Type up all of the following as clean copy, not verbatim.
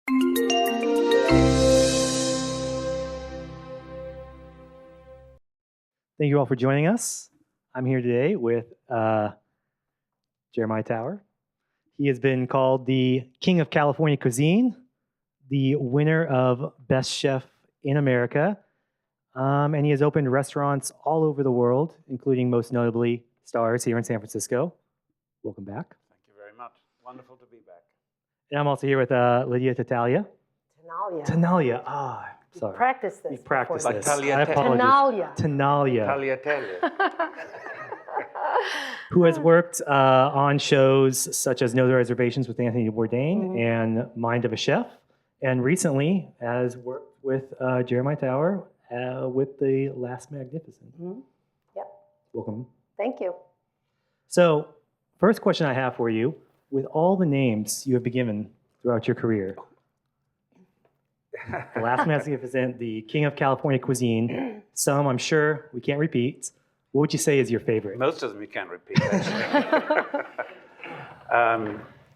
Thank you all for joining us. I'm here today with Jeremiah Tower. He has been called the King of California Cuisine, the winner of Best Chef in America, and he has opened restaurants all over the world, including most notably Stars here in San Francisco. Welcome back. Thank you very much. Wonderful to be back. And I'm also here with Lydia Tenaglia. Tenaglia. Sorry. You practiced this. You practiced Like this. Talia I apologize. Tenaglia. Tenaglia. Who has worked on shows such as No Reservations with Anthony Bourdain and Mind of a Chef, and recently has worked with Jeremiah Tower with The Last Magnificent. Yep. Welcome. Thank you. So, first question I have for you, with all the names you have been given throughout your career, The Last Magnificent, the King of California Cuisine, some I'm sure we can't repeat. What would you say is your favorite? Most of them you can't repeat, actually.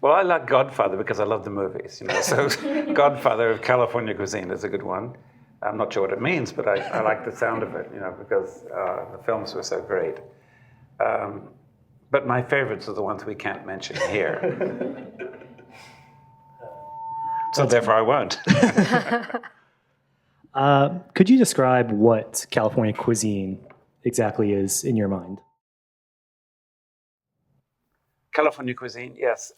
Well, I like Godfather because I love the movies, So Godfather of California Cuisine is a good one. I'm not sure what it means, but I like the sound of it, because the films were so great. But my favorites are the ones we can't mention here. So therefore I won't. Could you describe what California cuisine exactly is in your mind? California cuisine, yes.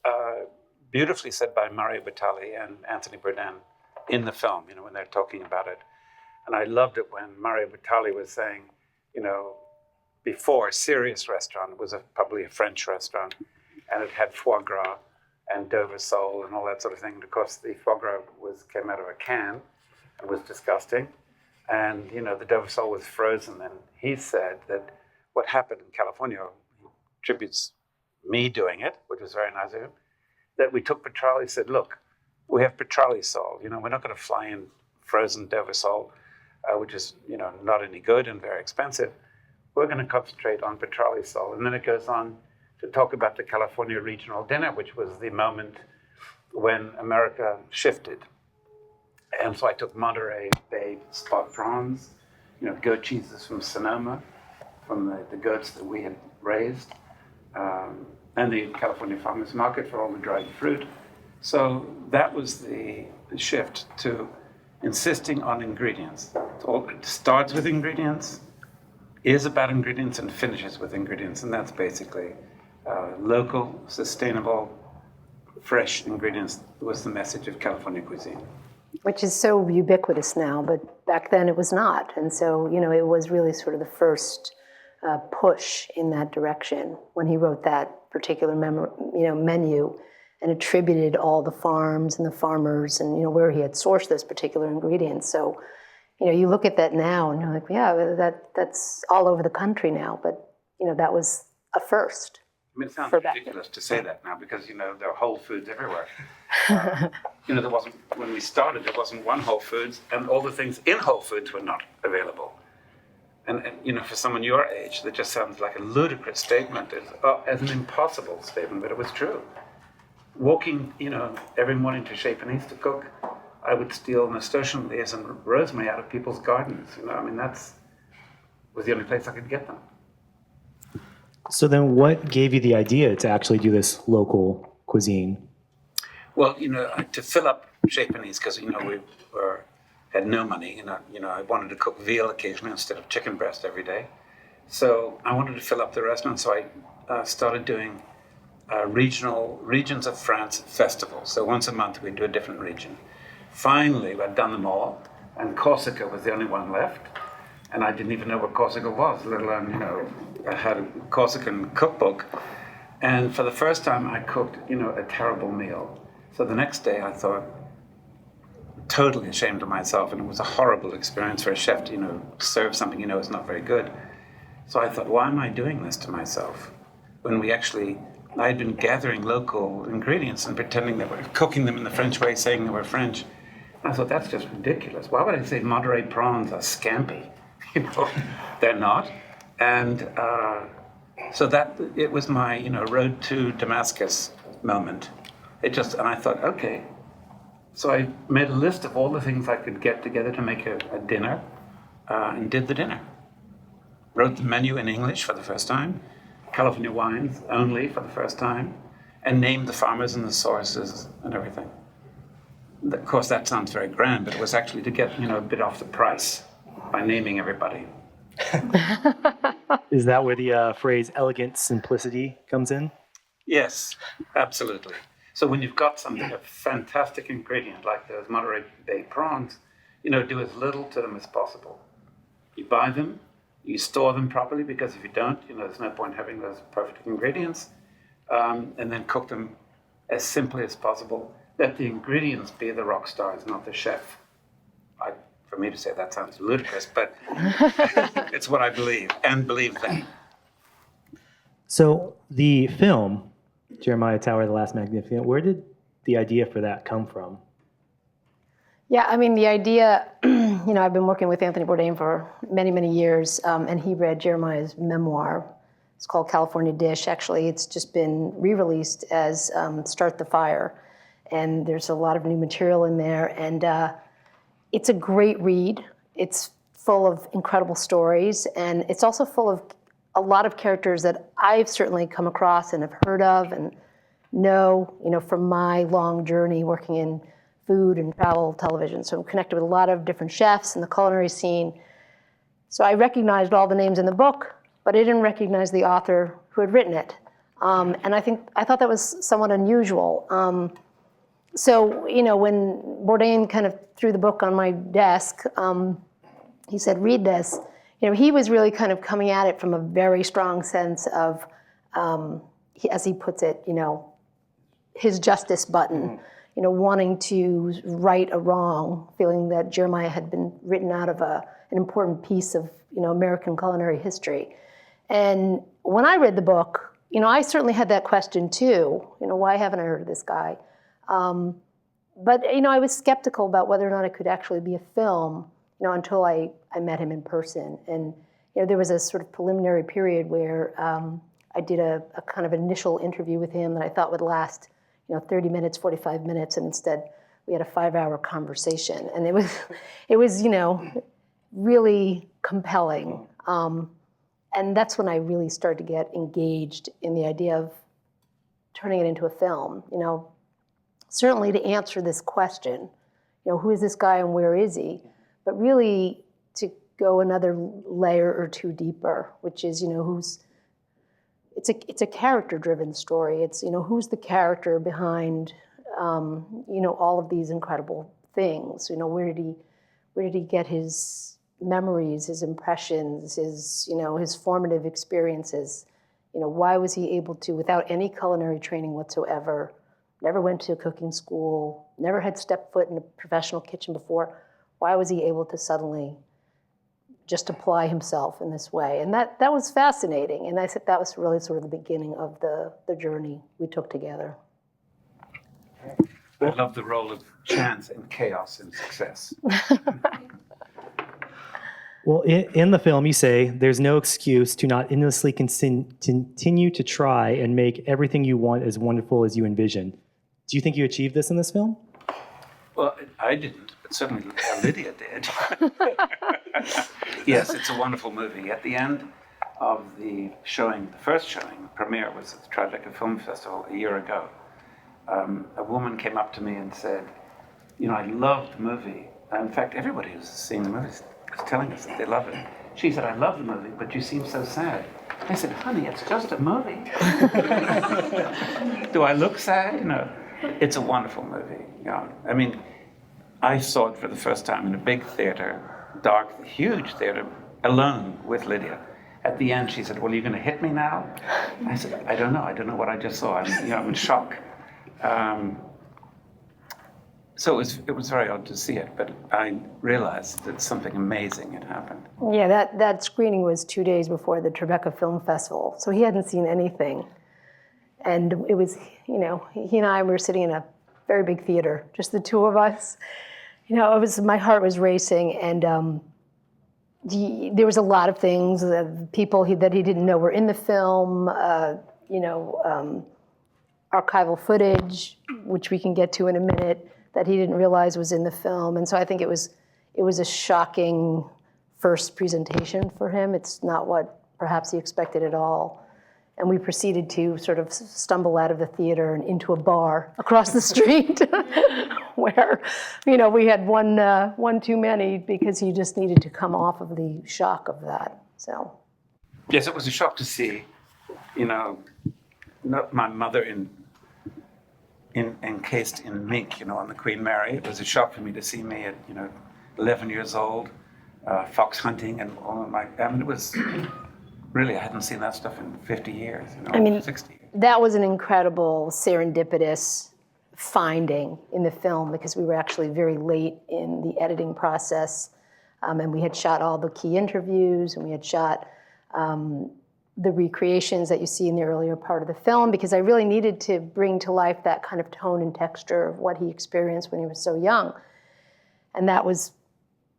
Beautifully said by Mario Batali and Anthony Bourdain in the film, when they're talking about it. And I loved it when Mario Batali was saying, before, Serious Restaurant was probably a French restaurant, and it had foie gras and Dover sole and all that sort of thing. And of course, the foie gras came out of a can and was disgusting. And, the Dover sole was frozen. And he said that what happened in California, he attributes me doing it, which was very nice of him, that we took petrale, said, look, we have petrale sole. We're not going to fly in frozen Dover sole, which is, not any good and very expensive. We're going to concentrate on petrale sole. And then it goes on to talk about the California Regional Dinner, which was the moment when America shifted. And so I took Monterey Bay spot prawns, goat cheeses from Sonoma, from the goats that we had raised, and the California Farmers Market for all the dried fruit. So that was the shift to insisting on ingredients. It starts with ingredients, is about ingredients, and finishes with ingredients. And that's basically local, sustainable, fresh ingredients was the message of California cuisine. Which is so ubiquitous now, but back then it was not. And so, it was really sort of the first push in that direction when he wrote that particular menu and attributed all the farms and the farmers and, where he had sourced those particular ingredients. So, you look at that now and you're like, yeah, that's all over the country now. But, that was a first. I mean, it sounds ridiculous to say that now because, there are Whole Foods everywhere. There wasn't, when we started, there wasn't one Whole Foods, and all the things in Whole Foods were not available. And for someone your age, that just sounds like a ludicrous statement, as an impossible statement, but it was true. Walking, every morning to Chez Panisse to cook, I would steal nasturtium leaves and rosemary out of people's gardens. That's was the only place I could get them. So then what gave you the idea to actually do this local cuisine? Well, to fill up Chez Panisse, because, we had no money, I wanted to cook veal occasionally instead of chicken breast every day. So I wanted to fill up the restaurant, so I started doing regions of France festivals. So once a month we'd do a different region. Finally, I'd done them all, and Corsica was the only one left. And I didn't even know what Corsica was, let alone, I had a Corsican cookbook. And for the first time, I cooked, a terrible meal. So the next day, I thought, totally ashamed of myself, and it was a horrible experience for a chef to, serve something is not very good. So I thought, why am I doing this to myself? When I had been gathering local ingredients and pretending that we're cooking them in the French way, saying they were French. And I thought, that's just ridiculous. Why would I say Monterey prawns are scampi? They're not. And so it was my, road to Damascus moment. And I thought, okay, So I made a list of all the things I could get together to make a dinner, and did the dinner. Wrote the menu in English for the first time, California wines only for the first time, and named the farmers and the sources and everything. Of course, that sounds very grand, but it was actually to get, a bit off the price by naming everybody. Is that where the phrase elegant simplicity comes in? Yes, absolutely. So when you've got something, a fantastic ingredient like those Monterey Bay prawns, do as little to them as possible. You buy them, you store them properly, because if you don't, there's no point having those perfect ingredients, and then cook them as simply as possible. Let the ingredients be the rock stars, not the chef. For me to say that sounds ludicrous, but it's what I believe, and believe then. So the film, Jeremiah Tower, The Last Magnificent, where did the idea for that come from? Yeah, I mean, the idea, I've been working with Anthony Bourdain for many, many years, and he read Jeremiah's memoir. It's called California Dish. Actually, it's just been re-released as Start the Fire. And there's a lot of new material in there. And it's a great read. It's full of incredible stories. And it's also full of a lot of characters that I've certainly come across and have heard of and know, from my long journey working in food and travel television. So I'm connected with a lot of different chefs in the culinary scene. So I recognized all the names in the book, but I didn't recognize the author who had written it. And I thought that was somewhat unusual. So, when Bourdain kind of threw the book on my desk, he said, read this. He was really kind of coming at it from a very strong sense of, as he puts it, his justice button, wanting to right a wrong, feeling that Jeremiah had been written out of an important piece of, American culinary history. And when I read the book, I certainly had that question too. Why haven't I heard of this guy? But I was skeptical about whether or not it could actually be a film, until I met him in person. And there was a sort of preliminary period where I did a kind of initial interview with him that I thought would last 30 minutes, 45 minutes, and instead we had a 5-hour conversation. And it was really compelling. And that's when I really started to get engaged in the idea of turning it into a film. Certainly to answer this question, who is this guy and where is he? But really to go another layer or two deeper, which is, it's a character-driven story. It's, who's the character behind, all of these incredible things? Where did he get his memories, his impressions, his formative experiences? Why was he able to, without any culinary training whatsoever, never went to cooking school, never had stepped foot in a professional kitchen before, why was he able to suddenly just apply himself in this way? And that was fascinating. And I said that was really sort of the beginning of the journey we took together. I love the role of chance and chaos in success. Well, in the film, you say there's no excuse to not endlessly continue to try and make everything you want as wonderful as you envision. Do you think you achieved this in this film? Well, I didn't, but certainly Lydia did. Yes, it's a wonderful movie. At the end of the showing, the first showing, the premiere was at the Tribeca Film Festival a year ago. A woman came up to me and said, I love the movie. In fact, everybody who's seen the movie is telling us that they love it. She said, I love the movie, but you seem so sad. I said, honey, it's just a movie. Do I look sad? It's a wonderful movie. I mean, I saw it for the first time in a big theater, dark, huge theater, alone with Lydia. At the end, she said, well, are you going to hit me now? I said, I don't know. I don't know what I just saw. I'm in shock. So it was very odd to see it, but I realized that something amazing had happened. Yeah, that screening was 2 days before the Tribeca Film Festival, so he hadn't seen anything. And it was, he and I were sitting in a very big theater, just the two of us. My heart was racing, and there was a lot of things, people that he didn't know were in the film, archival footage, which we can get to in a minute, that he didn't realize was in the film. And so I think it was a shocking first presentation for him. It's not what perhaps he expected at all. And we proceeded to sort of stumble out of the theater and into a bar across the street where, we had one too many because he just needed to come off of the shock of that, so. Yes, it was a shock to see, not my mother encased in mink, on the Queen Mary. It was a shock for me to see me at, 11 years old, fox hunting and all of my, it was, really, I hadn't seen that stuff in 50 years, 60 years. That was an incredible serendipitous finding in the film because we were actually very late in the editing process. And we had shot all the key interviews and we had shot the recreations that you see in the earlier part of the film because I really needed to bring to life that kind of tone and texture of what he experienced when he was so young. And that was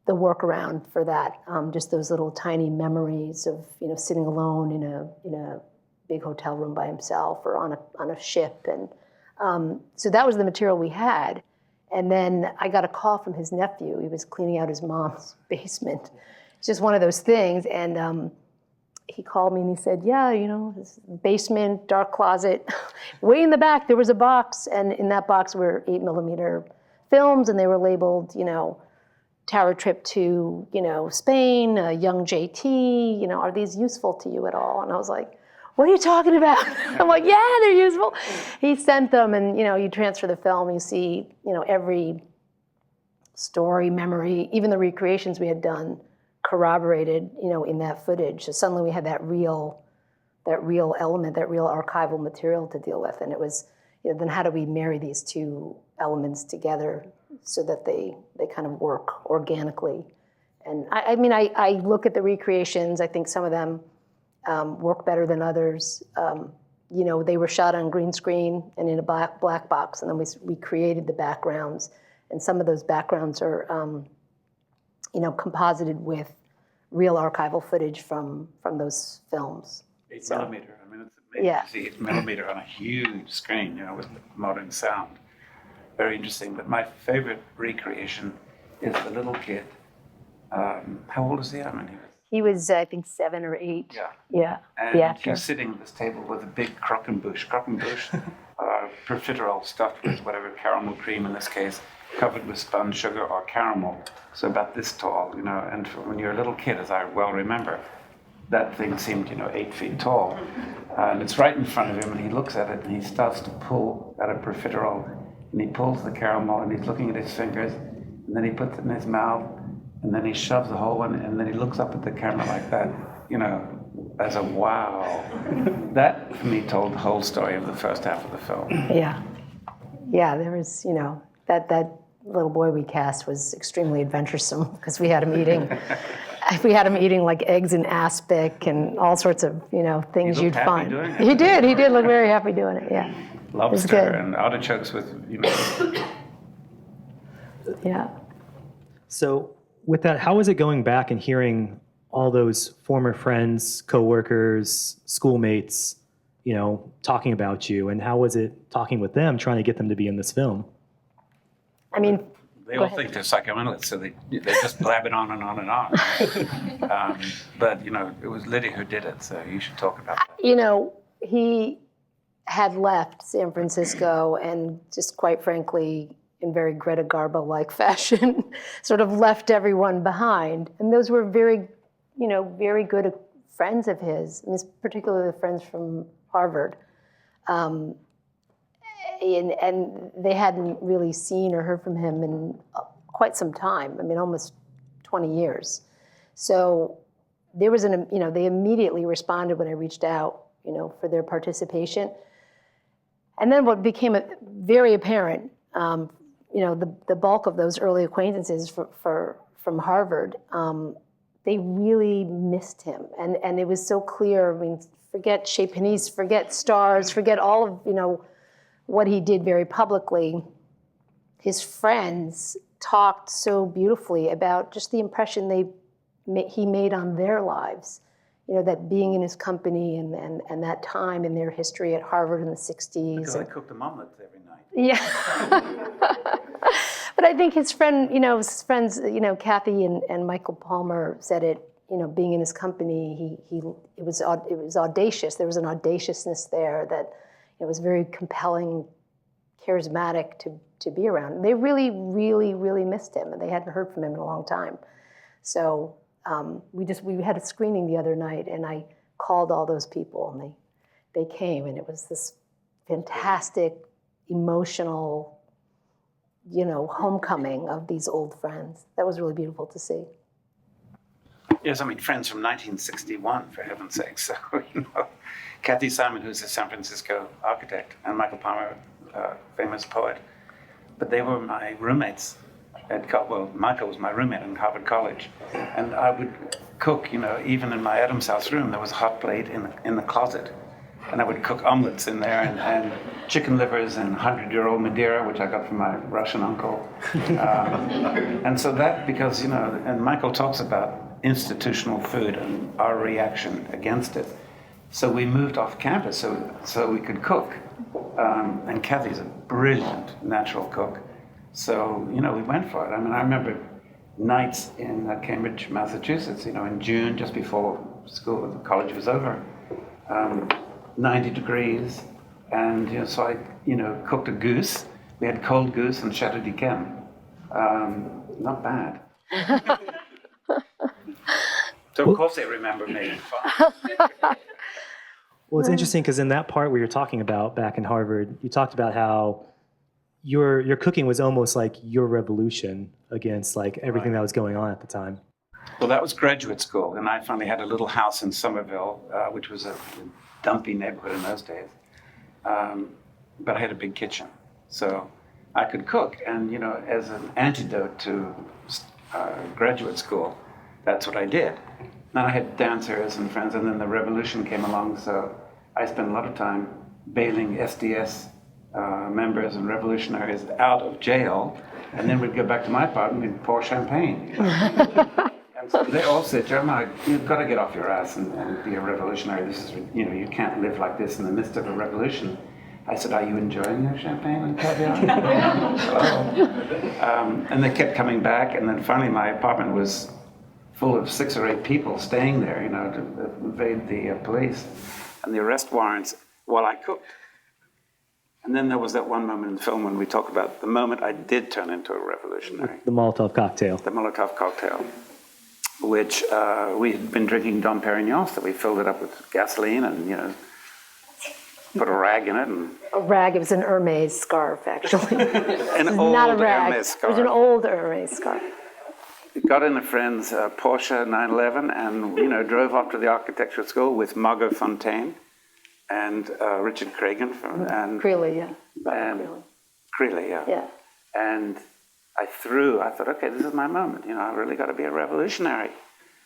the workaround for that, just those little tiny memories of sitting alone in a big hotel room by himself or on a ship, and so that was the material we had. And then I got a call from his nephew. He was cleaning out his mom's basement. It's just one of those things, and he called me and he said, "Yeah, this basement, dark closet, way in the back there was a box, and in that box were 8mm films, and they were labeled, Tower trip to, Spain, young JT, are these useful to you at all?" And I was like, "What are you talking about?" I'm like, "Yeah, they're useful." He sent them and, you transfer the film, you see, every story, memory, even the recreations we had done corroborated, in that footage. So suddenly we had that real element, that real archival material to deal with. And it was, then how do we marry these two elements together so that they kind of work organically? And I look at the recreations. I think some of them work better than others. They were shot on green screen and in a black box, and then we created the backgrounds. And some of those backgrounds are, composited with real archival footage from those films. 8mm. It's amazing to see 8mm on a huge screen, with modern sound. Very interesting. But my favorite recreation is the little kid. How old is he? He was, I think, 7 or 8. Yeah. And he was sitting at this table with a big croquembouche, profiterole stuffed with whatever caramel cream in this case, covered with spun sugar or caramel, so about this tall, and when you're a little kid, as I well remember, that thing seemed, 8 feet tall. And it's right in front of him, and he looks at it, and he starts to pull at a profiterole, and he pulls the caramel, and he's looking at his fingers, and then he puts it in his mouth, and then he shoves the whole one, and then he looks up at the camera like that, as a wow. That, for me, told the whole story of the first half of the film. Yeah, there was, that little boy we cast was extremely adventuresome because we had him eating like eggs in aspic and all sorts of, things you'd find. He did look very happy doing it, yeah. Lobster and artichokes with, Yeah. So with that, how is it going back and hearing all those former friends, coworkers, schoolmates, talking about you, and how was it talking with them, trying to get them to be in this film? They all think they're psychoanalysts, so they just blab it on and on and on. But, it was Lydia who did it, so you should talk about that. He had left San Francisco and just quite frankly, in very Greta Garbo-like fashion, sort of left everyone behind. And those were very, very good friends of his, particularly the friends from Harvard. And they hadn't really seen or heard from him in quite some time. Almost 20 years. So there was they immediately responded when I reached out, for their participation. And then what became very apparent, the bulk of those early acquaintances from Harvard, they really missed him. And it was so clear, forget Chez Panisse, forget stars, forget all of, what he did very publicly. His friends talked so beautifully about just the impression he made on their lives. That being in his company and that time in their history at Harvard in the 60s. Because I cooked them omelets every night. Yeah. But I think his friends, Kathy and Michael Palmer said it, being in his company, it was audacious. There was an audaciousness there that it was very compelling, charismatic to be around. They really, really, really missed him, and they hadn't heard from him in a long time. So we had a screening the other night, and I called all those people, and they came, and it was this fantastic, emotional, homecoming of these old friends. That was really beautiful to see. Yes, I mean, friends from 1961, for heaven's sake. So, Kathy Simon, who's a San Francisco architect, and Michael Palmer, famous poet. But they were my roommates Michael was my roommate in Harvard College. And I would cook, even in my Adams House room, there was a hot plate in the closet. And I would cook omelets in there and chicken livers and 100-year-old Madeira, which I got from my Russian uncle. And so that, because, and Michael talks about institutional food and our reaction against it. So we moved off campus so we could cook. And Kathy's a brilliant natural cook. So, we went for it. I mean, I remember nights in Cambridge, Massachusetts, in June, just before the college was over. 90 degrees, and so I cooked a goose. We had cold goose and Chateau d'Yquem. Not bad. So of course they remember me. Well, it's interesting because in that part where you're talking about back in Harvard, you talked about how your cooking was almost like your revolution against like everything that was going on at the time. Well, that was graduate school, and I finally had a little house in Somerville, which was a dumpy neighborhood in those days. But I had a big kitchen, so I could cook. And, as an antidote to graduate school, that's what I did. Then I had dancers and friends, and then the revolution came along, so I spent a lot of time bailing SDS members and revolutionaries out of jail, and then we'd go back to my apartment and pour champagne. And so they all said, Jeremiah, you've got to get off your ass and be a revolutionary. This is, you can't live like this in the midst of a revolution. I said, are you enjoying your champagne and caviar? Hello. And they kept coming back, and then finally my apartment was full of 6 or 8 people staying there, to evade the police and the arrest warrants while I cooked. And then there was that one moment in the film when we talk about the moment I did turn into a revolutionary. The Molotov cocktail. The Molotov cocktail, which we had been drinking Dom Perignon, so we filled it up with gasoline and, put a rag in it. A rag, it was an Hermes scarf, actually. An old not a rag. Hermes scarf. It was an old Hermes scarf. Got in a friend's Porsche 911 and, drove off to the architecture school with Margot Fontaine and Richard Cragen and Creeley, yeah. And Creeley, yeah. Yeah. And I thought, okay, this is my moment. I really got to be a revolutionary.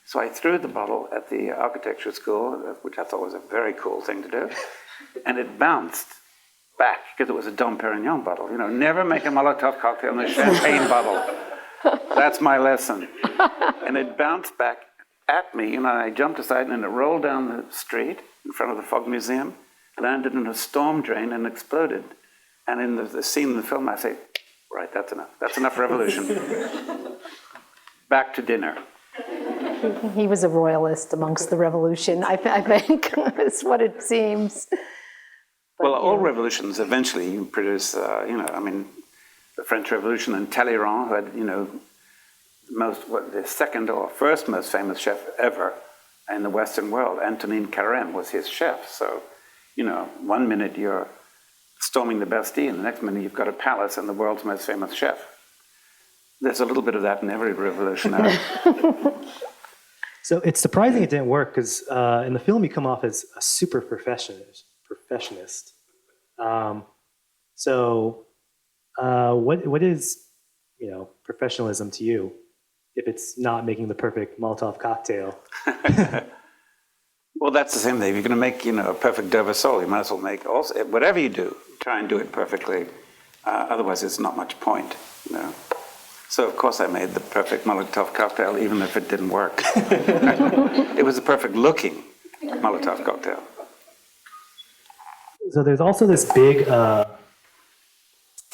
So I threw the bottle at the architecture school, which I thought was a very cool thing to do, and it bounced back because it was a Dom Perignon bottle. Never make a Molotov cocktail in a champagne bottle. That's my lesson. And it bounced back at me, I jumped aside and it rolled down the street in front of the Fog Museum, landed in a storm drain and exploded. And in the scene in the film, I say, right, that's enough. That's enough revolution. Back to dinner. He was a royalist amongst the revolution, I think, is what it seems. Well, all revolutions eventually produce, the French Revolution and Talleyrand, who had, the second or first most famous chef ever in the Western world, Antonin Carême, was his chef. So, one minute you're storming the Bastille, and the next minute you've got a palace and the world's most famous chef. There's a little bit of that in every revolutionary. So it's surprising it didn't work because in the film you come off as a super perfectionist. What is, professionalism to you if it's not making the perfect Molotov cocktail? Well, that's the same thing. If you're going to make, a perfect Dover sole, you might as well make also whatever you do, try and do it perfectly. Otherwise, it's not much point, So, of course, I made the perfect Molotov cocktail, even if it didn't work. It was a perfect-looking Molotov cocktail. So there's also this big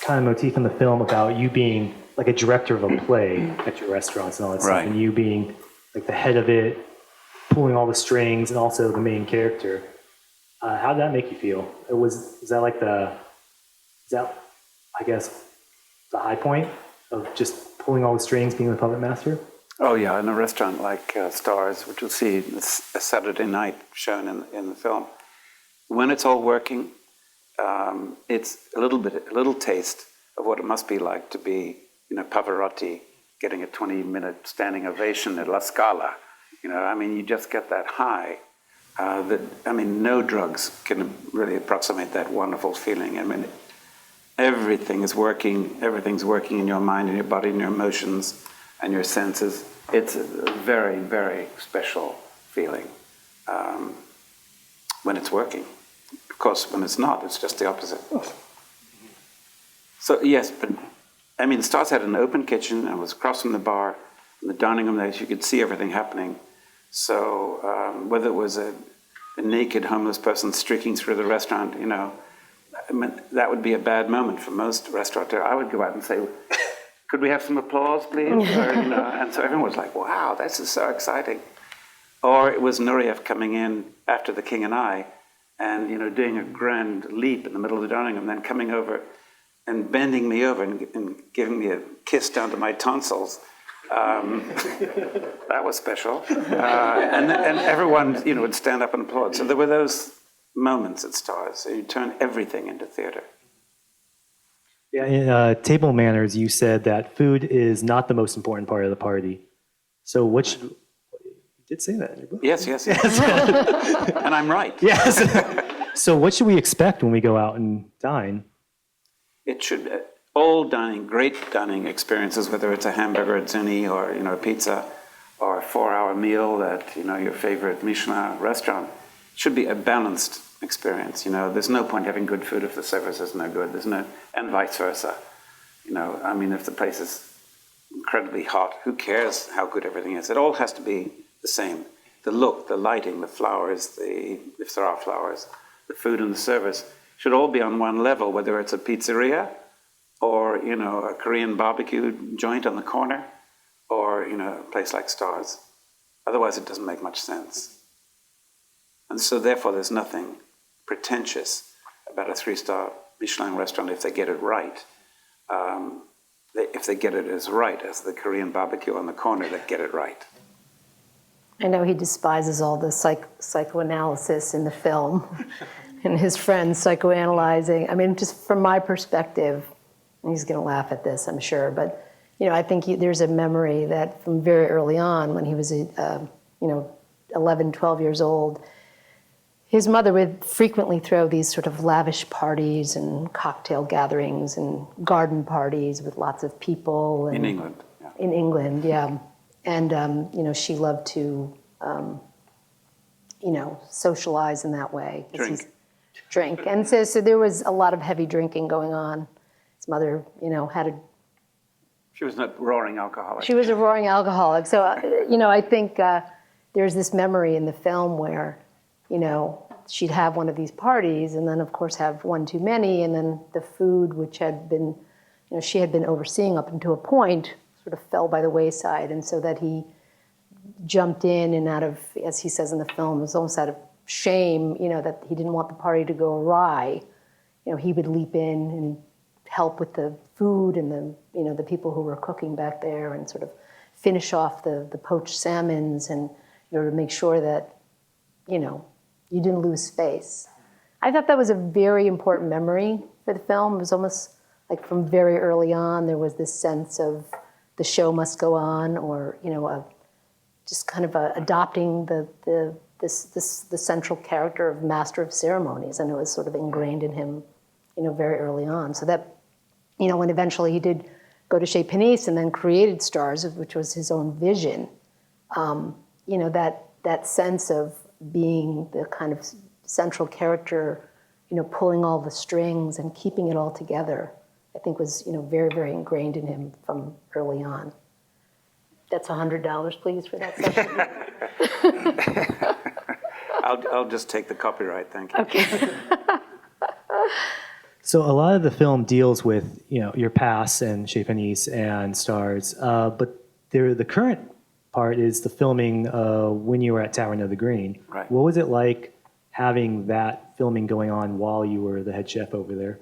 kind of motif in the film about you being like a director of a play at your restaurants and all that stuff, Right. and you being like the head of it, pulling all the strings, and also the main character. How did that make you feel? Is that I guess the high point of just pulling all the strings, being the puppet master? Oh yeah, in a restaurant like Stars, which you'll see it's a Saturday night shown in the film. When it's all working, it's a little taste of what it must be like to be, Pavarotti getting a 20-minute standing ovation at La Scala. You just get that high. No drugs can really approximate that wonderful feeling. Everything's working in your mind and your body and your emotions and your senses. It's a very, very special feeling when it's working. Of course, when it's not, it's just the opposite. So yes, but Stars had an open kitchen and was across from the bar, and the dining room there, you could see everything happening. So whether it was a naked homeless person streaking through the restaurant, that would be a bad moment for most restaurateurs. I would go out and say, could we have some applause, please? And so everyone was like, wow, this is so exciting. Or it was Nureyev coming in after The King and I, and doing a grand leap in the middle of the dining room, then coming over and bending me over and giving me a kiss down to my tonsils. That was special. And everyone, would stand up and applaud. So there were those moments at Stars. So you turn everything into theater. Yeah, in Table Manners, you said that food is not the most important part of the party. So you did say that in your book. Yes. And I'm right. Yes. So what should we expect when we go out and dine? It should all great dining experiences, whether it's a hamburger at Zuni or a pizza or a 4-hour meal at your favorite Michelin restaurant, should be a balanced experience. There's no point having good food if the service is no good. And vice versa. If the place is incredibly hot, who cares how good everything is? It all has to be the same. The look, the lighting, the flowers, if there are flowers, the food and the service should all be on one level, whether it's a pizzeria or, a Korean barbecue joint on the corner or, a place like Stars. Otherwise, it doesn't make much sense. And so therefore, there's nothing pretentious about a 3-star Michelin restaurant if they get it right. If they get it as right as the Korean barbecue on the corner, they get it right. I know he despises all the psychoanalysis in the film and his friends psychoanalyzing. Just from my perspective, and he's going to laugh at this, I'm sure, but I think there's a memory that from very early on, when he was 11, 12 years old, his mother would frequently throw these sort of lavish parties and cocktail gatherings and garden parties with lots of people. In England. Yeah. In England, yeah. And, she loved to, socialize in that way. Drink. And so there was a lot of heavy drinking going on. His mother, She was not roaring alcoholic. She was a roaring alcoholic. So, I think there's this memory in the film where, she'd have one of these parties and then, of course, have one too many. And then the food, which had been, she had been overseeing up until a point, sort of fell by the wayside. And so that he jumped in and out of, as he says in the film, it was almost out of shame, that he didn't want the party to go awry. He would leap in and help with the food and the people who were cooking back there and sort of finish off the poached salmons and to make sure that, you didn't lose face. I thought that was a very important memory for the film. It was almost like from very early on, there was this sense of the show must go on, or, just kind of adopting the central character of master of ceremonies, and it was sort of ingrained in him, very early on. So that, when eventually he did go to Chez Panisse and then created Stars, which was his own vision, that sense of being the kind of central character, pulling all the strings and keeping it all together, I think was, very, very ingrained in him from early on. That's $100, please, for that session. I'll just take the copyright, thank you. Okay. So a lot of the film deals with, your past and Chez Panisse and stars, but the current part is the filming when you were at Tavern of the Green. Right. What was it like having that filming going on while you were the head chef over there?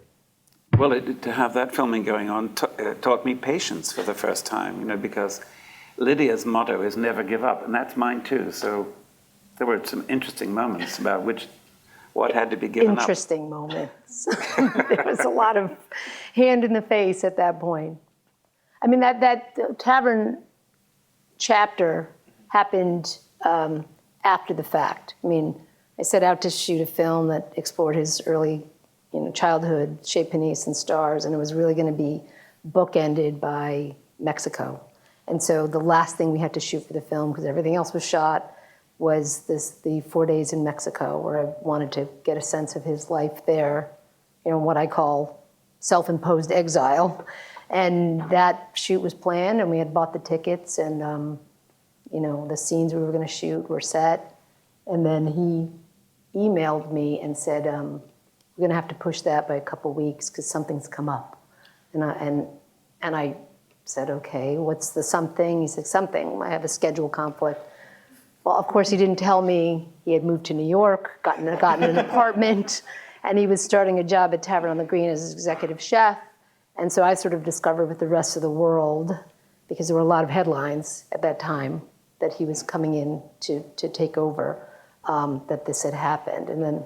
Well, to have that filming going on taught me patience for the first time, because Lydia's motto is never give up, and that's mine too. So there were some interesting moments about what had to be given up. Interesting moments. There was a lot of hand in the face at that point. I mean, that Tavern Chapter happened after the fact. I mean, I set out to shoot a film that explored his early, childhood, Chez Panisse and stars, and it was really going to be bookended by Mexico. And so the last thing we had to shoot for the film, because everything else was shot, was the 4 days in Mexico, where I wanted to get a sense of his life there, what I call self-imposed exile. And that shoot was planned, and we had bought the tickets, and the scenes we were going to shoot were set. And then he emailed me and said, "We're going to have to push that by a couple weeks because something's come up." And I said, "Okay, what's the something?" He said, "Something. I have a schedule conflict." Well, of course, he didn't tell me he had moved to New York, gotten an apartment, and he was starting a job at Tavern on the Green as executive chef. And so I sort of discovered with the rest of the world, because there were a lot of headlines at that time, that he was coming in to take over, that this had happened. And then,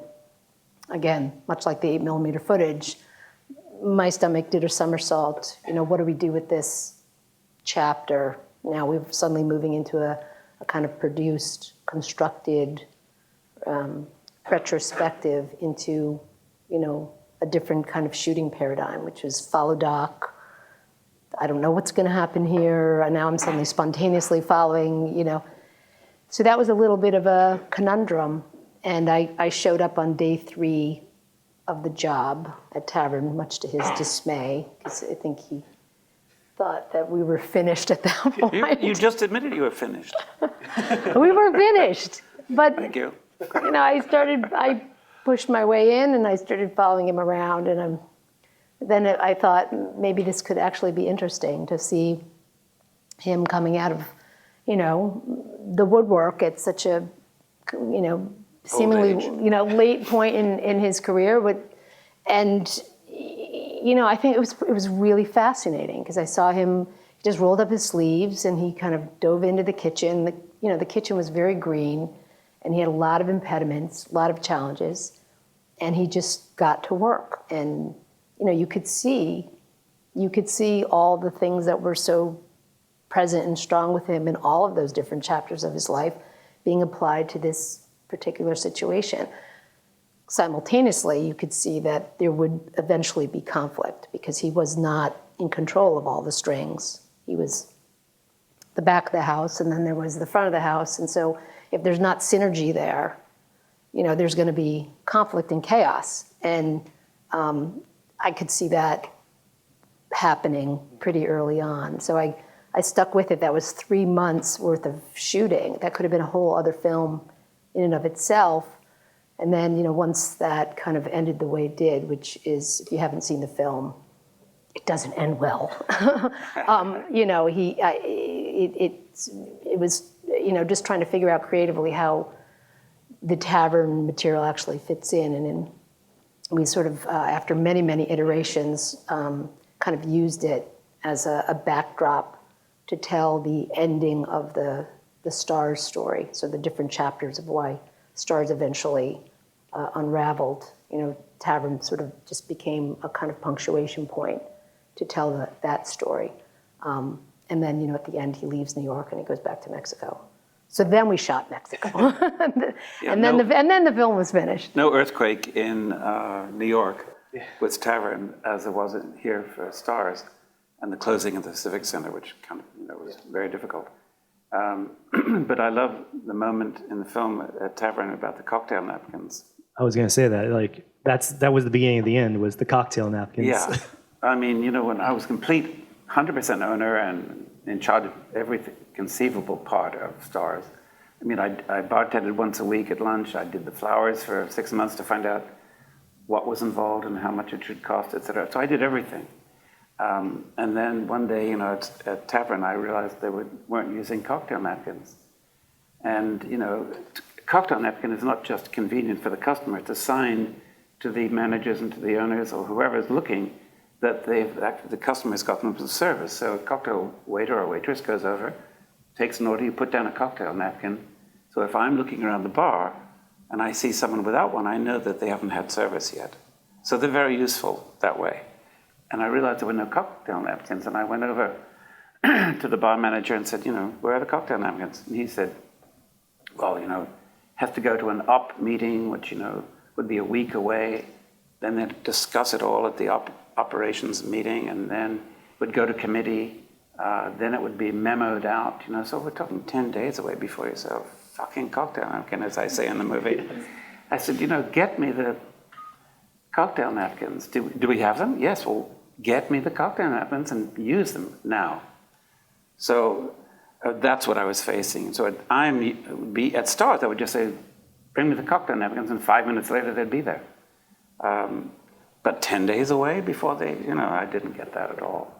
again, much like the 8mm footage, my stomach did a somersault. What do we do with this chapter? Now we're suddenly moving into a kind of produced, constructed, retrospective into, a different kind of shooting paradigm, which is follow doc. I don't know what's going to happen here. And now I'm suddenly spontaneously following, So that was a little bit of a conundrum. And I showed up on day 3 of the job at Tavern, much to his dismay, because I think he thought that we were finished at that point. You just admitted you were finished. We were finished. But, Thank you. I pushed my way in and I started following him around. And then I thought maybe this could actually be interesting to see him coming out of, the woodwork at such a, seemingly, late point in his career. And I think it was really fascinating because I saw him, he just rolled up his sleeves and he kind of dove into the kitchen. The kitchen was very green and he had a lot of impediments, a lot of challenges, and he just got to work. And, you could see all the things that were so present and strong with him in all of those different chapters of his life being applied to this particular situation. Simultaneously, you could see that there would eventually be conflict because he was not in control of all the strings. He was the back of the house, and then there was the front of the house. And so if there's not synergy there, there's going to be conflict and chaos. And I could see that happening pretty early on. So I stuck with it. That was 3 months worth of shooting. That could have been a whole other film in and of itself. And then, once that kind of ended the way it did, which is, if you haven't seen the film, it doesn't end well. It was, just trying to figure out creatively how the Tavern material actually fits in. And then we sort of, after many, many iterations, kind of used it as a backdrop to tell the ending of the Stars story. So the different chapters of why Stars eventually unraveled. Tavern sort of just became a kind of punctuation point to tell that story. And then, at the end, he leaves New York and he goes back to Mexico. So then we shot Mexico, and then the film was finished. No earthquake in New York with Tavern as it was here for Stars, and the closing of the Civic Center, which kind of was very difficult. But I love the moment in the film at Tavern about the cocktail napkins. I was going to say that, that was the beginning of the end, was the cocktail napkins. Yeah. I mean, when I was complete 100% owner and in charge of every conceivable part of Stars. I mean, I bartended once a week at lunch. I did the flowers for 6 months to find out what was involved and how much it should cost, etc. So I did everything. And then one day, at Tavern, I realized they weren't using cocktail napkins. And, cocktail napkin is not just convenient for the customer, it's a sign to the managers and to the owners or whoever is looking that the customer's got them some service. So a cocktail waiter or waitress goes over, takes an order, you put down a cocktail napkin. So if I'm looking around the bar and I see someone without one, I know that they haven't had service yet. So they're very useful that way. And I realized there were no cocktail napkins, and I went over to the bar manager and said, where are the cocktail napkins? And he said, well, have to go to an op meeting, which, would be a week away. Then they'd discuss it all at the operations meeting, and then would go to committee. Then it would be memoed out, so we're talking 10 days away before you say, oh, fucking cocktail napkin, as I say in the movie. I said, get me the cocktail napkins. Do we have them? Yes, well, get me the cocktail napkins and use them now. So that's what I was facing. So at start, I would just say, bring me the cocktail napkins, and 5 minutes later, they'd be there. But 10 days away before they, I didn't get that at all.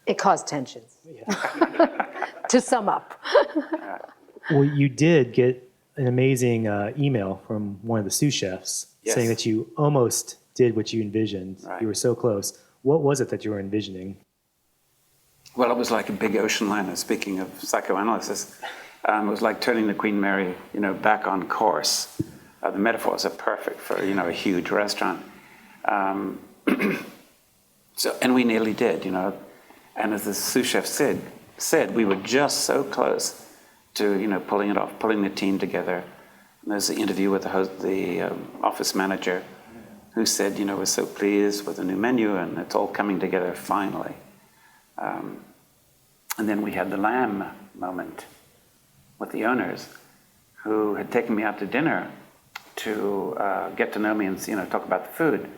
It caused tensions, to sum up. Well, you did get an amazing email from one of the sous chefs saying that you almost did what you envisioned. Right. You were so close. What was it that you were envisioning? Well, it was like a big ocean liner. Speaking of psychoanalysis, it was like turning the Queen Mary, back on course. The metaphors are perfect for, a huge restaurant. And we nearly did, And as the sous chef said, we were just so close to, pulling it off, pulling the team together. And there's the interview with the office manager, who said, we're so pleased with the new menu, and it's all coming together finally. And then we had the lamb moment with the owners, who had taken me out to dinner to get to know me and talk about the food.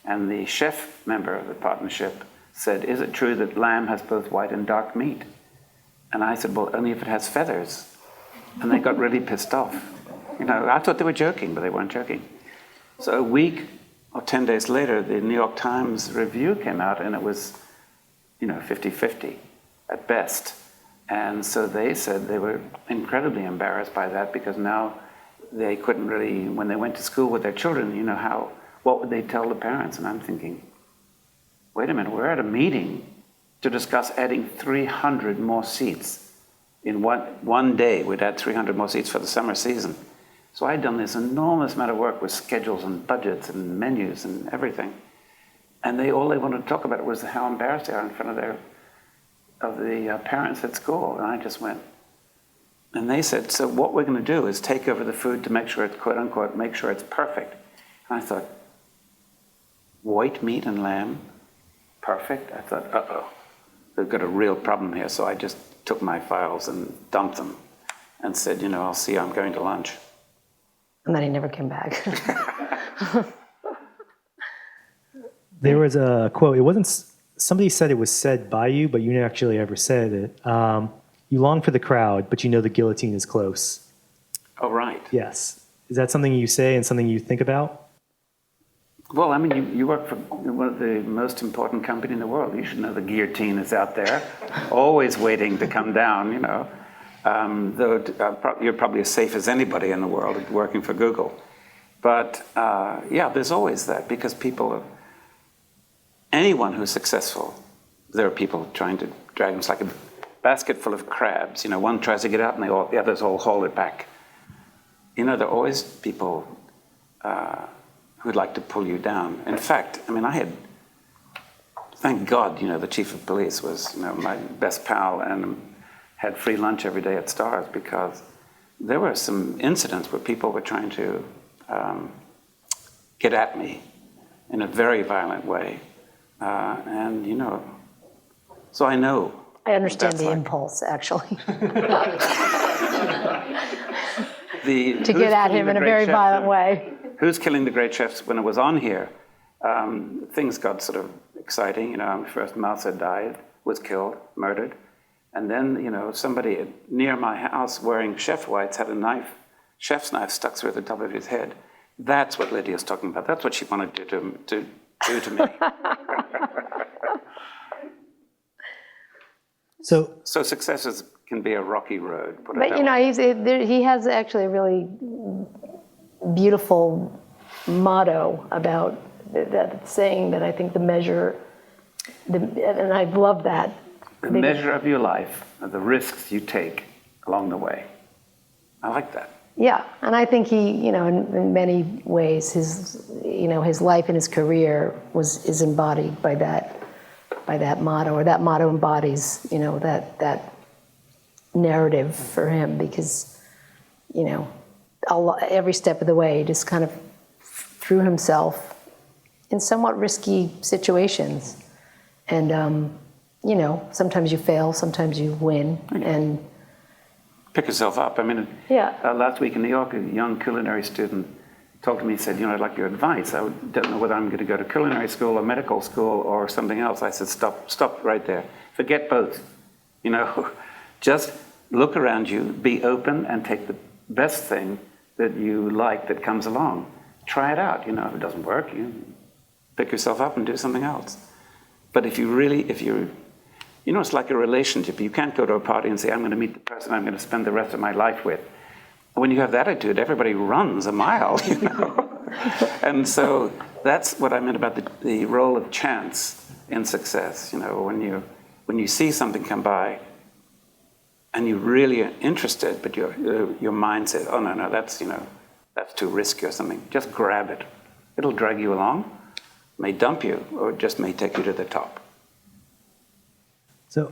And the chef member of the partnership said, is it true that lamb has both white and dark meat? And I said, well, only if it has feathers. And they got really pissed off. I thought they were joking, but they weren't joking. So a week or 10 days later, the New York Times review came out, and it was, 50-50 at best. And so they said they were incredibly embarrassed by that, because now they couldn't really, when they went to school with their children, what would they tell the parents? And I'm thinking, wait a minute, we're at a meeting to discuss adding 300 more seats. In one day, we'd add 300 more seats for the summer season. So I'd done this enormous amount of work with schedules and budgets and menus and everything. And all they wanted to talk about was how embarrassed they are in front of the parents at school. And I just went. And they said, so what we're going to do is take over the food to make sure it's, quote unquote, make sure it's perfect. And I thought, white meat and lamb, perfect? I thought, uh-oh, they've got a real problem here. So I just took my files and dumped them and said, I'll see you, I'm going to lunch. And then he never came back. There was a quote. It wasn't, somebody said it was said by you, but you actually ever said it. You long for the crowd, but you know the guillotine is close. Oh, right. Yes. Is that something you say and something you think about? Well, I mean, you work for one of the most important companies in the world. You should know the guillotine is out there, always waiting to come down, Though you're probably as safe as anybody in the world working for Google. But there's always that, because anyone who's successful, there are people trying to drag them. It's like a basket full of crabs. One tries to get out and the others all haul it back. There are always people who'd like to pull you down. In fact, thank God, the chief of police was, my best pal, and had free lunch every day at Stars, because there were some incidents where people were trying to get at me in a very violent way. So I know. I understand the impulse, actually. To get at him in a very violent way. Who's Killing the Great Chefs? When it was on here, things got sort of exciting. First Mouser died, was killed, murdered. And then, somebody near my house wearing chef whites had a knife, chef's knife, stuck through the top of his head. That's what Lydia's talking about. That's what she wanted to do to me. So Success can be a rocky road. But you know, he has actually a really beautiful motto about that saying that I think and I love that. The measure of your life are the risks you take along the way. I like that. Yeah, and I think he, you know, in many ways, his life and his career is embodied by that motto, or that motto embodies, you know, that narrative for him, because, you know, every step of the way, he just kind of threw himself in somewhat risky situations, and you know, sometimes you fail, sometimes you win, and pick yourself up. I mean, yeah. Last week in New York, a young culinary student talked to me and said, you know, I'd like your advice. I don't know whether I'm going to go to culinary school or medical school or something else. I said, stop right there. Forget both. You know, just look around you, be open, and take the best thing that you like that comes along. Try it out. You know, if it doesn't work, you pick yourself up and do something else. But if you're, you know, it's like a relationship. You can't go to a party and say, I'm going to meet the person I'm going to spend the rest of my life with. When you have that attitude, everybody runs a mile, you know. And so that's what I meant about the role of chance in success. You know, when you see something come by and you're really interested, but your mind says, oh, no, that's too risky or something. Just grab it. It'll drag you along, may dump you, or just may take you to the top. So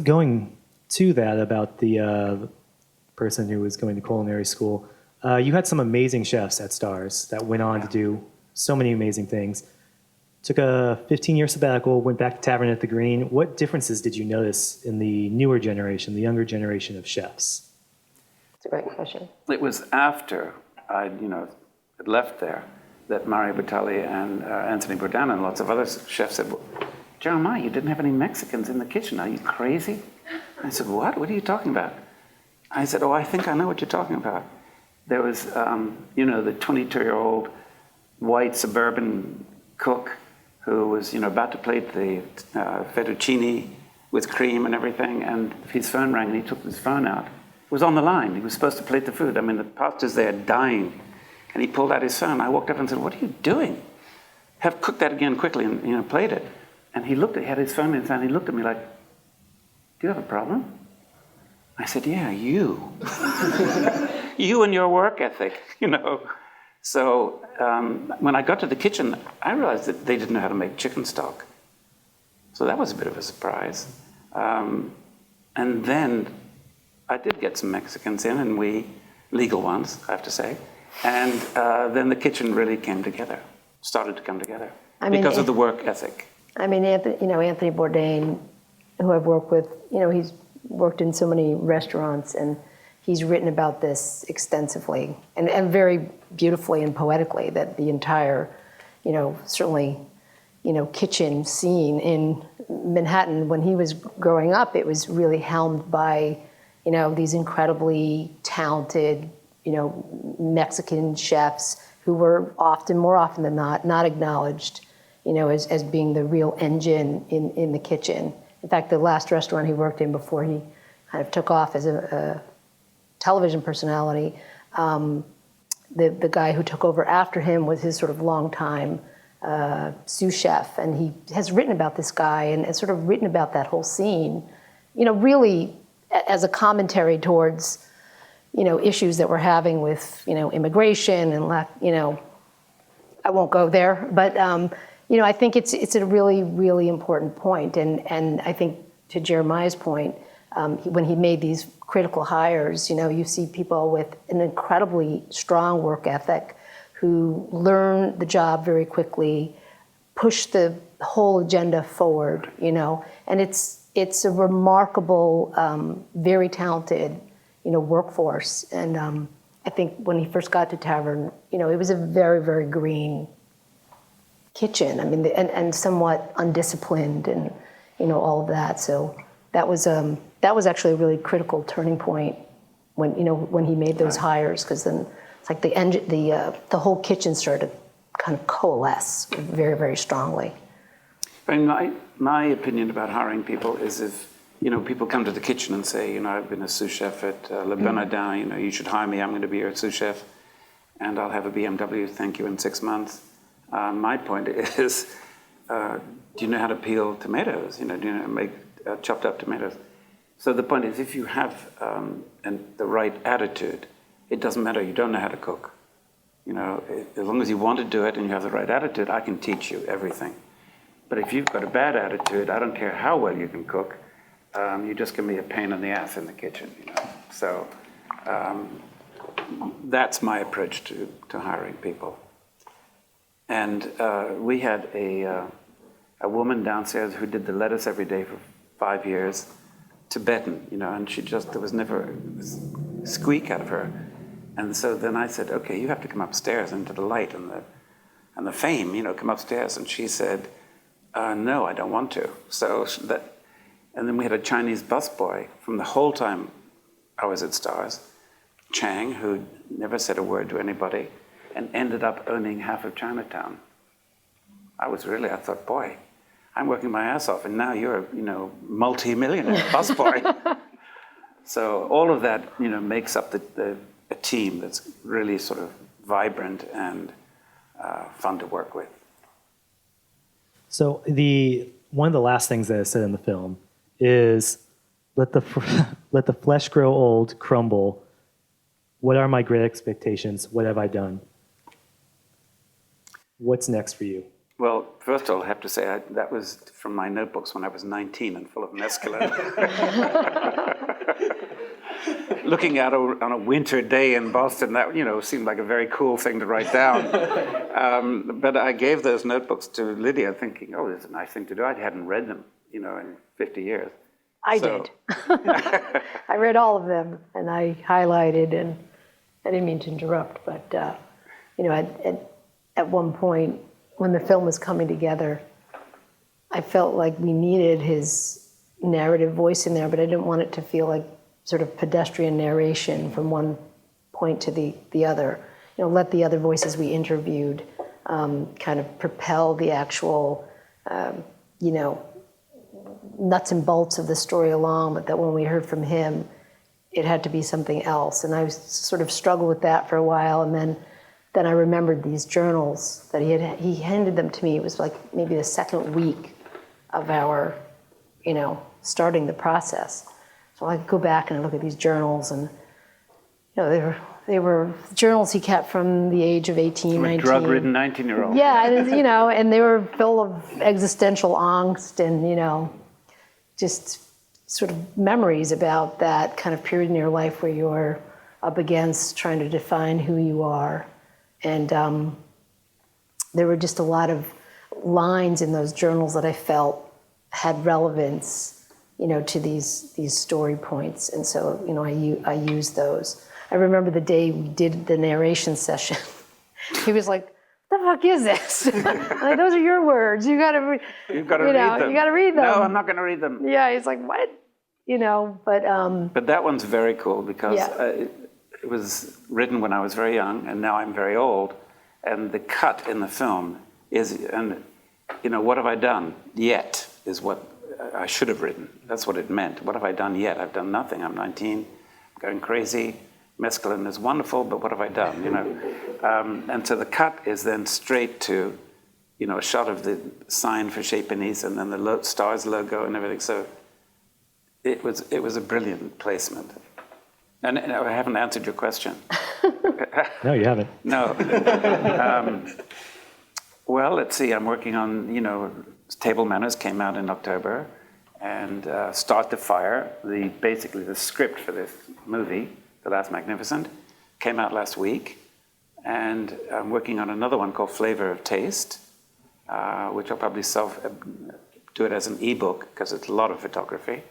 going to that about the person who was going to culinary school, you had some amazing chefs at Stars that went on to do so many amazing things. Took a 15-year sabbatical, went back to Tavern at the Green. What differences did you notice in the newer generation, the younger generation of chefs? That's a great question. It was after I, had left there that Mario Batali and Anthony Bourdain and lots of other chefs said, well, Jeremiah, you didn't have any Mexicans in the kitchen. Are you crazy? I said, what? What are you talking about? I said, I think I know what you're talking about. There was, the 22-year-old white suburban cook who was, about to plate the fettuccine with cream and everything, and his phone rang and he took his phone out. It was on the line. He was supposed to plate the food. I mean, the pasta's there dying. And he pulled out his phone. I walked up and said, what are you doing? Have cooked that again quickly and plate it. And he had his phone in his hand. He looked at me like, do you have a problem? I said, yeah, you. You and your work ethic, So when I got to the kitchen, I realized that they didn't know how to make chicken stock. So that was a bit of a surprise. And then I did get some Mexicans in, and legal ones, I have to say. And then the kitchen really started to come together because of the work ethic. I mean, Anthony Bourdain, who I've worked with, he's worked in so many restaurants, and he's written about this extensively and very beautifully and poetically, that the entire, certainly, kitchen scene in Manhattan when he was growing up, it was really helmed by, these incredibly talented, Mexican chefs who were more often than not acknowledged, as being the real engine in the kitchen. In fact, the last restaurant he worked in before he kind of took off as a television personality, the guy who took over after him was his sort of longtime sous chef, and he has written about this guy and sort of written about that whole scene, really as a commentary towards, issues that we're having with, immigration and I won't go there, but I think it's a really, really important point, and I think to Jeremiah's point, when he made these critical hires, you see people with an incredibly strong work ethic who learn the job very quickly, push the whole agenda forward, and it's a remarkable, very talented, workforce. And I think when he first got to Tavern, it was a very, very green kitchen. I mean, and somewhat undisciplined, and all of that. So that was actually a really critical turning point when he made those hires, because then it's like the whole kitchen started to kind of coalesce very, very strongly. I mean, my opinion about hiring people is if, people come to the kitchen and say, I've been a sous chef at Le Bourdain, you should hire me, I'm going to be your sous chef, and I'll have a BMW, thank you, in 6 months. My point is, do you know how to peel tomatoes? Do you know how to make chopped up tomatoes? So the point is, if you have the right attitude, it doesn't matter, you don't know how to cook. As long as you want to do it and you have the right attitude, I can teach you everything. But if you've got a bad attitude, I don't care how well you can cook, you're just going to be a pain in the ass in the kitchen. So that's my approach to hiring people. And we had a woman downstairs who did the lettuce every day for 5 years, Tibetan, and there was never a squeak out of her. And so then I said, okay, you have to come upstairs into the light and the fame, come upstairs. And she said, no, I don't want to. And then we had a Chinese busboy from the whole time I was at Stars, Chang, who never said a word to anybody and ended up owning half of Chinatown. I thought, boy, I'm working my ass off, and now you're a, multi-millionaire busboy. So all of that, makes up a team that's really sort of vibrant and fun to work with. So one of the last things that is said in the film is, let the flesh grow old, crumble. What are my great expectations? What have I done? What's next for you? Well, first of all, I have to say that was from my notebooks when I was 19 and full of mescaline. Looking out on a winter day in Boston, that seemed like a very cool thing to write down. But I gave those notebooks to Lydia, thinking, "Oh, this is a nice thing to do." I hadn't read them, in 50 years. I did. I read all of them, and I highlighted, and I didn't mean to interrupt, but at one point when the film was coming together, I felt like we needed his narrative voice in there, but I didn't want it to feel like sort of pedestrian narration from one point to the other. Let the other voices we interviewed kind of propel the actual, nuts and bolts of the story along, but that when we heard from him, it had to be something else. And I sort of struggled with that for a while, and then I remembered these journals that he handed them to me. It was like maybe the second week of our, starting the process. So I go back and I look at these journals, and they were journals he kept from the age of 18, 19. A drug-ridden 19-year-old. Yeah, and they were full of existential angst and, just sort of memories about that kind of period in your life where you're up against trying to define who you are. And there were just a lot of lines in those journals that I felt had relevance, to these story points. And so, I used those. I remember the day we did the narration session. He was like, "What the fuck is this?" Like, those are your words. You gotta read them. You gotta read them. No, I'm not gonna read them. Yeah, he's like, "What?" But that one's very cool because it was written when I was very young, and now I'm very old. And the cut in the film is, what have I done yet is what I should have written. That's what it meant. What have I done yet? I've done nothing. I'm 19, I'm going crazy. Mescaline is wonderful, but what have I done? And so the cut is then straight to, a shot of the sign for Chez Panisse, and then the Stars logo and everything. So it was a brilliant placement. And I haven't answered your question. No, you haven't. No. Well, let's see. I'm working on, Table Manners came out in October, and Start the Fire, basically the script for this movie, The Last Magnificent, came out last week. And I'm working on another one called Flavor of Taste, which I'll probably do it as an ebook because it's a lot of photography.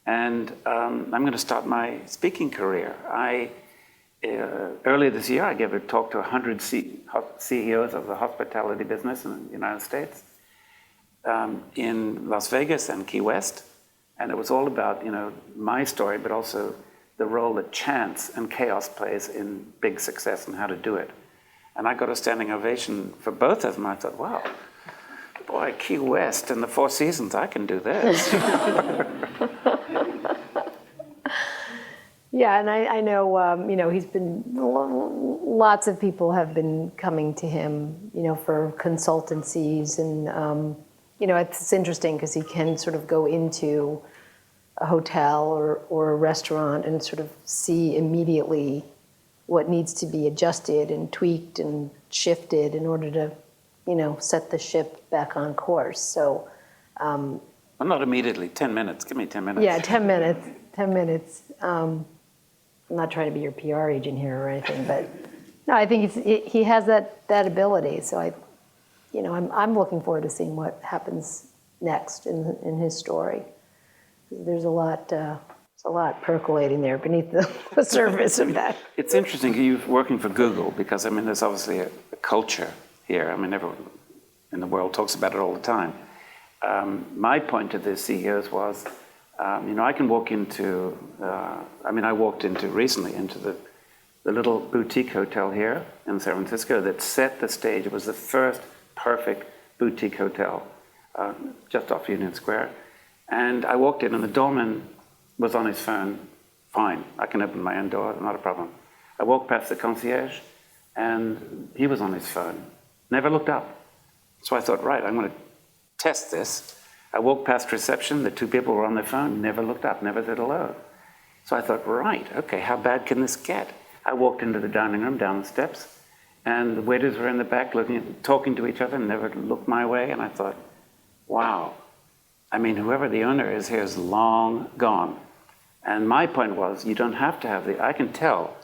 And I'm going to start my speaking career. Earlier this year, I gave a talk to 100 CEOs of the hospitality business in the United States, in Las Vegas and Key West. And it was all about, my story, but also the role that chance and chaos plays in big success and how to do it. And I got a standing ovation for both of them. I thought, wow, boy, Key West and the Four Seasons, I can do this. Yeah, and I know, he's been, lots of people have been coming to him, for consultancies. And, it's interesting because he can sort of go into a hotel or a restaurant and sort of see immediately what needs to be adjusted and tweaked and shifted in order to, set the ship back on course. So, well, not immediately. 10 minutes. Give me 10 minutes. Yeah, 10 minutes. 10 minutes. I'm not trying to be your PR agent here or anything, but no, I think he has that ability. So I'm looking forward to seeing what happens next in his story. There's a lot percolating there beneath the surface of that. It's interesting you working for Google because there's obviously a culture here. Everyone in the world talks about it all the time. My point to the CEOs was, I can walk into. I walked recently into the little boutique hotel here in San Francisco that set the stage. It was the first perfect boutique hotel just off Union Square. And I walked in and the doorman was on his phone. Fine, I can open my own door, not a problem. I walked past the concierge and he was on his phone. Never looked up. So I thought, right, I'm going to test this. I walked past reception, the two people were on their phone, never looked up, never said hello. So I thought, right, okay, how bad can this get? I walked into the dining room, down the steps, and the waiters were in the back talking to each other, never looked my way, and I thought, wow. Whoever the owner is here is long gone. And my point was, you don't have to have I can tell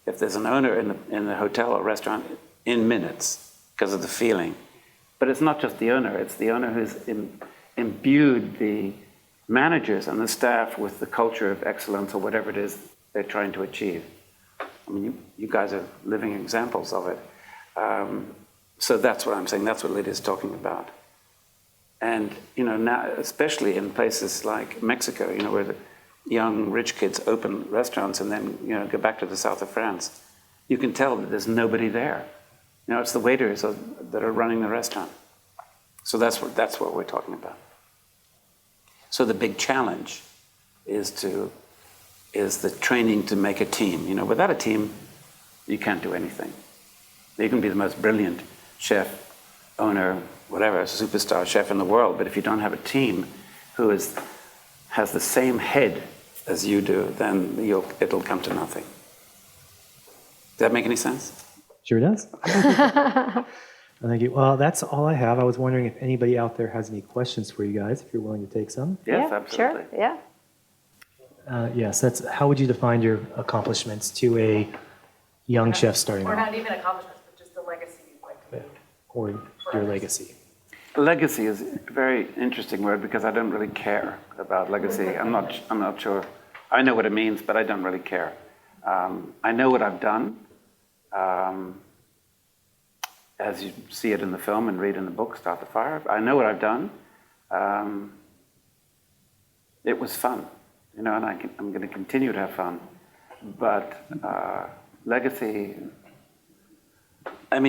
if there's an owner in the hotel or restaurant in minutes because of the feeling. But it's not just the owner, it's the owner who's imbued the managers and the staff with the culture of excellence or whatever it is they're trying to achieve. You guys are living examples of it. So that's what I'm saying, that's what Lydia's talking about. And, now, especially in places like Mexico, where the young rich kids open restaurants and then, go back to the south of France, you can tell that there's nobody there. It's the waiters that are running the restaurant. So that's what we're talking about. So the big challenge is the training to make a team. Without a team, you can't do anything. You can be the most brilliant chef, owner, whatever, superstar chef in the world, but if you don't have a team who has the same head as you do, then it'll come to nothing. Does that make any sense? Sure does. Thank you. Well, that's all I have. I was wondering if anybody out there has any questions for you guys, if you're willing to take some. Yes, absolutely. Sure, yeah. Yes, how would you define your accomplishments to a young chef starting out? Or not even accomplishments, but just the legacy you'd like to leave. Or your legacy. Legacy is a very interesting word because I don't really care about legacy. I'm not sure. I know what it means, but I don't really care. I know what I've done. As you see it in the film and read in the book, Start the Fire. I know what I've done. It was fun, and I'm going to continue to have fun. But legacy,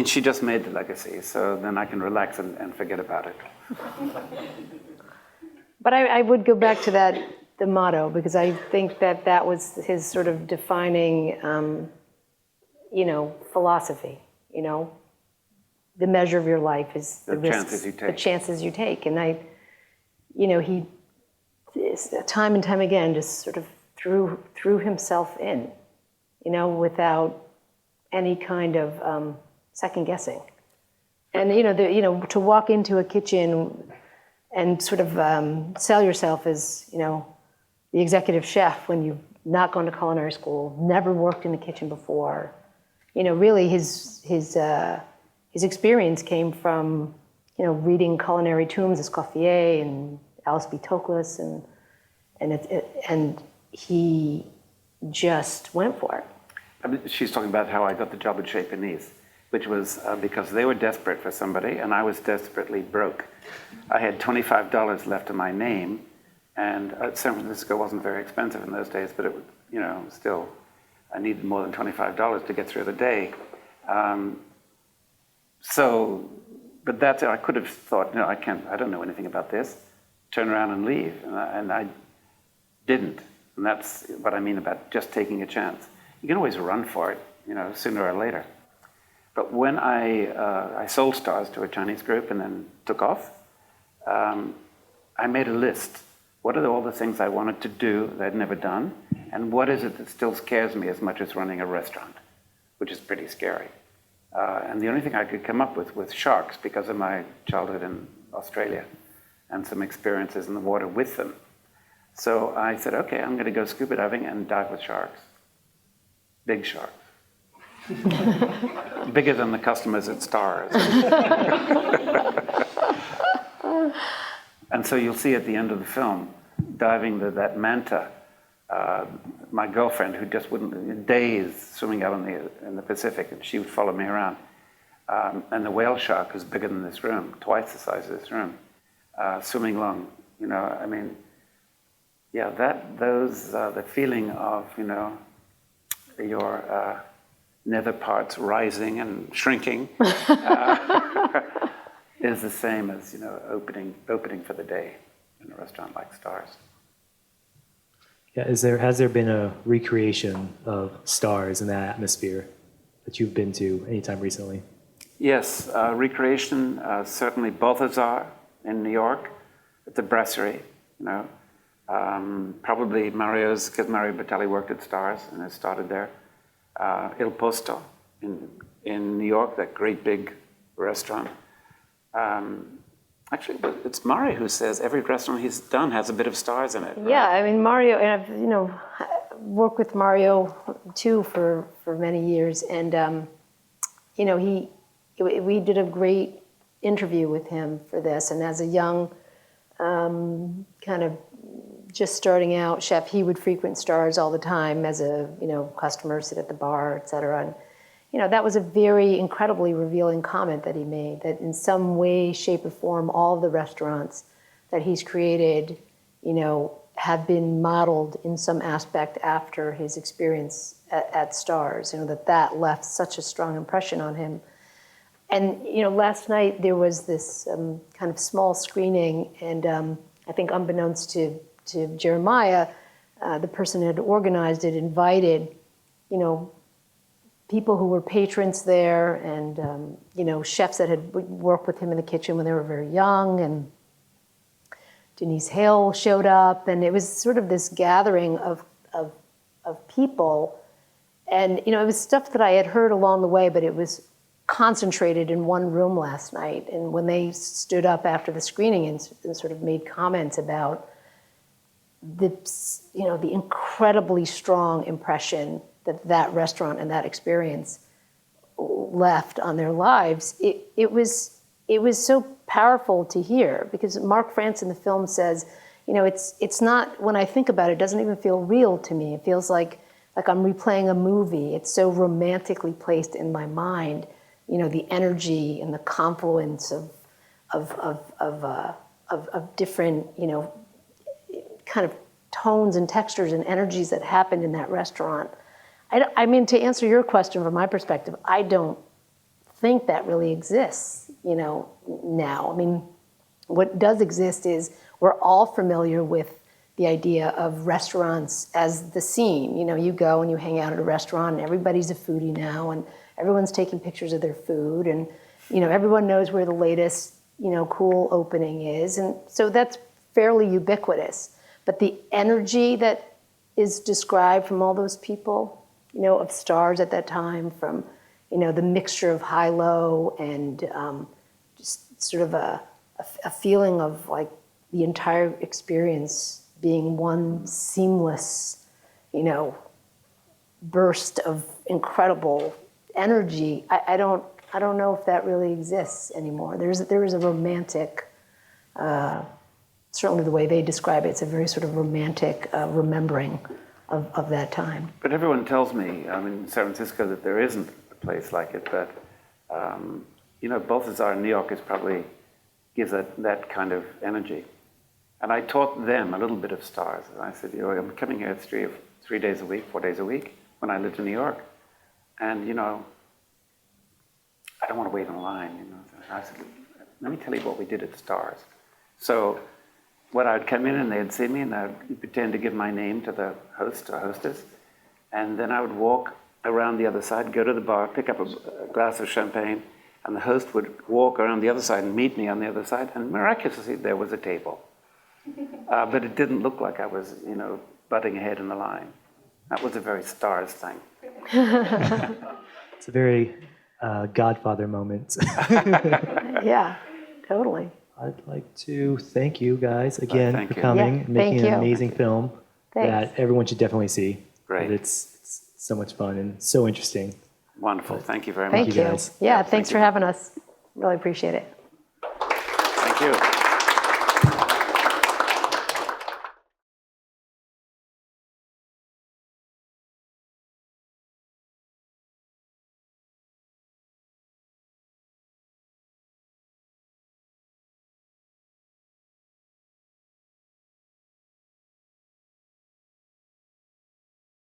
she just made the legacy, so then I can relax and forget about it. But I would go back to the motto, because I think that was his sort of defining, philosophy, The measure of your life is the risks, the chances you take. And he time and time again just sort of threw himself in, without any kind of second guessing. And to walk into a kitchen and sort of sell yourself as the executive chef when you've not gone to culinary school, never worked in the kitchen before. Really his experience came from reading culinary tombs, Escoffier and Alice B. Toklas, and he just went for it. She's talking about how I got the job at Chez Panisse, which was because they were desperate for somebody, and I was desperately broke. I had $25 left in my name, And San Francisco wasn't very expensive in those days, but it was, still, I needed more than $25 to get through the day. But that's it. I could have thought, no, I don't know anything about this. Turn around and leave. And I didn't. And that's what I mean about just taking a chance. You can always run for it, sooner or later. But when I sold stars to a Chinese group and then took off, I made a list. What are all the things I wanted to do that I'd never done? And what is it that still scares me as much as running a restaurant, which is pretty scary. And the only thing I could come up with was sharks because of my childhood in Australia and some experiences in the water with them. So I said, okay, I'm going to go scuba diving and dive with sharks. Big sharks. Bigger than the customers at Stars. And so you'll see at the end of the film, diving that manta, my girlfriend who just wouldn't, days swimming out in the Pacific, and she would follow me around. And the whale shark is bigger than this room, twice the size of this room, swimming along. The feeling of, your nether parts rising and shrinking is the same as, opening for the day in a restaurant like Stars. Yeah, has there been a recreation of Stars in that atmosphere that you've been to anytime recently? Yes, recreation, certainly Balthazar in New York, at the Brasserie, probably Mario's, because Mario Batali worked at Stars and it started there. Il Posto in New York, that great big restaurant. Actually, but it's Mario who says every restaurant he's done has a bit of Stars in it. Right? Yeah, I mean, Mario, and I've, worked with Mario too for many years. And, we did a great interview with him for this. And as a young, kind of just starting out chef, he would frequent Stars all the time as a, customer, sit at the bar, et cetera. And, that was a very incredibly revealing comment that he made, that in some way, shape, or form, all of the restaurants that he's created, have been modeled in some aspect after his experience at Stars, that left such a strong impression on him. And, last night there was this kind of small screening, and I think unbeknownst to Jeremiah, the person who had organized it invited, people who were patrons there and, chefs that had worked with him in the kitchen when they were very young. And Denise Hale showed up, and it was sort of this gathering of people. And, it was stuff that I had heard along the way, but it was concentrated in one room last night. And when they stood up after the screening and sort of made comments about the incredibly strong impression that restaurant and that experience left on their lives, it was so powerful to hear, because Mark France in the film says, it's not, when I think about it, it doesn't even feel real to me. It feels like I'm replaying a movie. It's so romantically placed in my mind, the energy and the confluence of different, kind of tones and textures and energies that happened in that restaurant. I mean, to answer your question from my perspective, I don't think that really exists, now. I mean, what does exist is we're all familiar with the idea of restaurants as the scene. You go and you hang out at a restaurant and everybody's a foodie now and everyone's taking pictures of their food and, everyone knows where the latest, cool opening is. And so that's fairly ubiquitous. But the energy that is described from all those people, of Stars at that time, from, the mixture of high-low and just sort of a feeling of like the entire experience being one seamless, burst of incredible energy. I don't know if that really exists anymore. There is a romantic, certainly the way they describe it, it's a very sort of romantic remembering of that time. But everyone tells me, in San Francisco, that there isn't a place like it, but, Balthazar in New York probably gives that kind of energy. And I taught them a little bit of stars. And I said, I'm coming here 3 days a week, 4 days a week when I lived in New York. And, I don't want to wait in line. I said, let me tell you what we did at Stars. So when I'd come in and they'd see me and I'd pretend to give my name to the host or hostess. And then I would walk around the other side, go to the bar, pick up a glass of champagne, and the host would walk around the other side and meet me on the other side. And miraculously, there was a table. But it didn't look like I was, butting ahead in the line. That was a very Stars thing. It's a very Godfather moment. Yeah, totally. I'd like to thank you guys again Thank for you. coming Yeah, and making thank an you. amazing film Thanks. that everyone should definitely see. Great. It's so much fun and so interesting. Wonderful. Thank you very much. Thank you you. guys. Yeah, Thank thanks you. for having us. Really appreciate it.